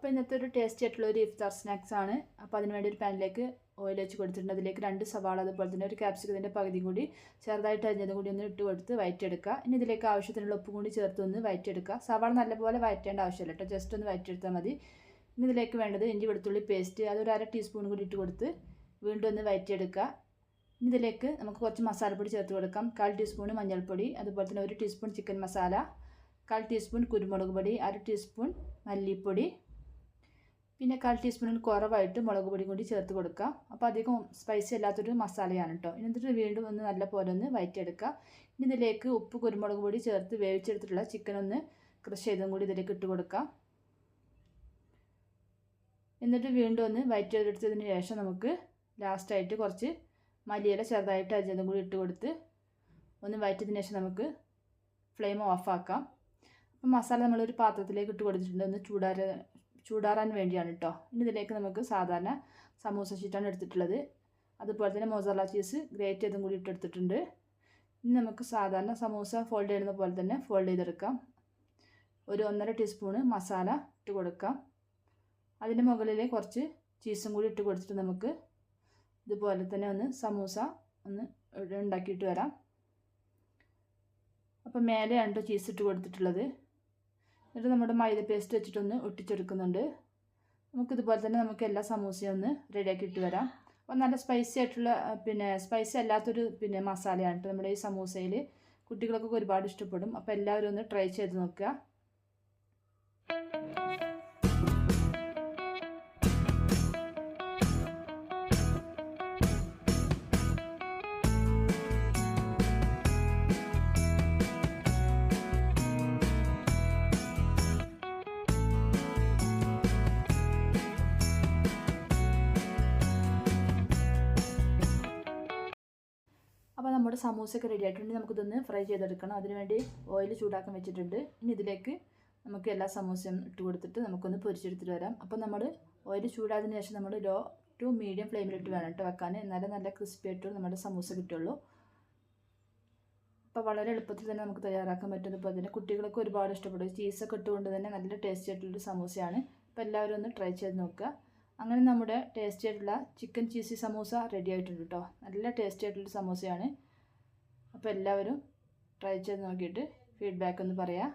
അപ്പോൾ ഇന്നത്തെ ഒരു ടേസ്റ്റി ആയിട്ടുള്ള ഒരു ഇഫ്താർ സ്നാക്സ് ആണ്. അപ്പോൾ അതിന് വേണ്ടി ഒരു പാനിലേക്ക് ഓയിൽ വെച്ച് കൊടുത്തിട്ടുണ്ട്. അതിലേക്ക് 2 സവാള അതുപോലെ തന്നെ ഒരു ക്യാപ്സിക്കത്തിൻ്റെ പകുതി കൂടി ചെറുതായിട്ട് അരിഞ്ഞതും കൂടി ഒന്ന് ഇട്ട് കൊടുത്ത് വഴറ്റിയെടുക്കുക. ഇനി ഇതിലേക്ക് ആവശ്യത്തിനുള്ള ഉപ്പ് കൂടി ചേർത്ത് ഒന്ന് വഴറ്റിയെടുക്കുക. സവാള നല്ലപോലെ വഴറ്റേണ്ട ആവശ്യമില്ല കേട്ടോ, ജസ്റ്റ് ഒന്ന് വഴറ്റിയെടുത്താൽ മതി. ഇനി ഇതിലേക്ക് വേണ്ടത് ഇഞ്ചി വെളുത്തുള്ളി പേസ്റ്റ്, അതൊരു 1/2 ടീസ്പൂൺ കൂടി ഇട്ട് കൊടുത്ത് വീണ്ടും ഒന്ന് വഴറ്റിയെടുക്കുക. ഇനി ഇതിലേക്ക് നമുക്ക് കുറച്ച് മസാലപ്പൊടി ചേർത്ത് കൊടുക്കാം. 1/4 ടീസ്പൂൺ മഞ്ഞൾപ്പൊടി, അതുപോലെ തന്നെ 1 ടീസ്പൂൺ ചിക്കൻ മസാല, 1/4 ടീസ്പൂൺ കുരുമുളക് പൊടി, 1/2 ടീസ്പൂൺ മല്ലിപ്പൊടി, പിന്നെ 1/4 ടീസ്പൂണിന് കുറവായിട്ട് മുളക് പൊടി കൂടി ചേർത്ത് കൊടുക്കുക. അപ്പോൾ അധികം സ്പൈസി അല്ലാത്തൊരു മസാലയാണ് കേട്ടോ. എന്നിട്ട് വീണ്ടും ഒന്ന് നല്ല പോലെ ഒന്ന് വഴറ്റിയെടുക്കുക. ഇനി ഇതിലേക്ക് ഉപ്പ് കുരുമുളക് പൊടി ചേർത്ത് വേവിച്ചെടുത്തിട്ടുള്ള ചിക്കൻ ഒന്ന് ക്രഷ് ചെയ്തും കൂടി ഇതിലേക്ക് ഇട്ട് കൊടുക്കുക. എന്നിട്ട് വീണ്ടും ഒന്ന് വഴറ്റിയെടുത്തതിന് ശേഷം നമുക്ക് ലാസ്റ്റായിട്ട് കുറച്ച് മല്ലിയില ചെറുതായിട്ട് അരിഞ്ഞതും കൂടി ഇട്ട് കൊടുത്ത് ഒന്ന് വഴറ്റിയതിന് ശേഷം നമുക്ക് ഫ്ലെയിം ഓഫാക്കാം. അപ്പം മസാല നമ്മളൊരു പാത്രത്തിലേക്ക് ഇട്ട് കൊടുത്തിട്ടുണ്ട്, ഒന്ന് ചൂടാറാൻ വേണ്ടിയാണ് കേട്ടോ. ഇനി ഇതിലേക്ക് നമുക്ക് സാധാരണ സമൂസ ഷീറ്റാണ് എടുത്തിട്ടുള്ളത്. അതുപോലെ തന്നെ മൊസറല്ല ചീസ് ഗ്രേറ്റ് ചെയ്തും കൂടി ഇട്ടെടുത്തിട്ടുണ്ട്. ഇനി നമുക്ക് സാധാരണ സമൂസ ഫോൾഡ് ചെയ്യുന്ന പോലെ തന്നെ ഫോൾഡ് ചെയ്തെടുക്കാം. ഒരു 1.5 ടീസ്പൂണ് മസാല ഇട്ട് കൊടുക്കാം. അതിൻ്റെ മുകളിൽ കുറച്ച് ചീസും കൂടി ഇട്ട് കൊടുത്തിട്ട് നമുക്ക് ഇതുപോലെ തന്നെ ഒന്ന് സമൂസ ഒന്ന് ഉണ്ടാക്കിയിട്ട് വരാം. അപ്പോൾ മേലെയാണ് ചീസ് ഇട്ട് കൊടുത്തിട്ടുള്ളത്. എന്നിട്ട് നമ്മുടെ മൈദ പേസ്റ്റ് വെച്ചിട്ടൊന്ന് ഒട്ടിച്ചെടുക്കുന്നുണ്ട്. നമുക്കിതുപോലെ തന്നെ നമുക്ക് എല്ലാ സമൂസയും ഒന്ന് റെഡിയാക്കിയിട്ട് വരാം. അപ്പോൾ നല്ല സ്പൈസി ആയിട്ടുള്ള സ്പൈസി അല്ലാത്തൊരു മസാലയാണ് നമ്മുടെ ഈ സമൂസയിൽ. കുട്ടികൾക്കൊക്കെ ഒരുപാട് ഇഷ്ടപ്പെടും. അപ്പോൾ എല്ലാവരും ഒന്ന് ട്രൈ ചെയ്ത് നോക്കുക. അപ്പോൾ നമ്മുടെ സമൂസയൊക്കെ റെഡി ആയിട്ടുണ്ട്. നമുക്കിതൊന്ന് ഫ്രൈ ചെയ്തെടുക്കണം. അതിനുവേണ്ടി ഓയിൽ ചൂടാക്കാൻ വെച്ചിട്ടുണ്ട്. ഇനി ഇതിലേക്ക് നമുക്ക് എല്ലാ സമൂസയും ഇട്ട് കൊടുത്തിട്ട് നമുക്കൊന്ന് പൊരിച്ചെടുത്തിട്ട് വരാം. അപ്പോൾ നമ്മൾ ഓയിൽ ചൂടായതിനു ശേഷം നമ്മൾ ലോ ടു മീഡിയം ഫ്ലെയിമിലിട്ട് വേണം കേട്ടോ വെക്കാൻ. എന്നാലേ നല്ല ക്രിസ്പി ആയിട്ട് നമ്മുടെ സമൂസ കിട്ടുള്ളൂ. അപ്പോൾ വളരെ എളുപ്പത്തിൽ തന്നെ നമുക്ക് തയ്യാറാക്കാൻ പറ്റും. ഇപ്പോൾ അതിന് കുട്ടികൾക്ക് ഒരുപാട് ഇഷ്ടപ്പെടും. ചീസൊക്കെ ഇട്ടുകൊണ്ട് തന്നെ നല്ല ടേസ്റ്റി ആയിട്ടുള്ളൊരു സമൂസയാണ്. അപ്പോൾ എല്ലാവരും ഒന്ന് ട്രൈ ചെയ്ത് നോക്കുക. അങ്ങനെ നമ്മുടെ ടേസ്റ്റി ആയിട്ടുള്ള ചിക്കൻ ചീസി സമൂസ റെഡി ആയിട്ടുണ്ട് കേട്ടോ. നല്ല ടേസ്റ്റി ആയിട്ടുള്ളൊരു സമൂസയാണ്. അപ്പോൾ എല്ലാവരും ട്രൈ ചെയ്ത് നോക്കിയിട്ട് ഫീഡ്ബാക്ക് ഒന്ന് പറയാം.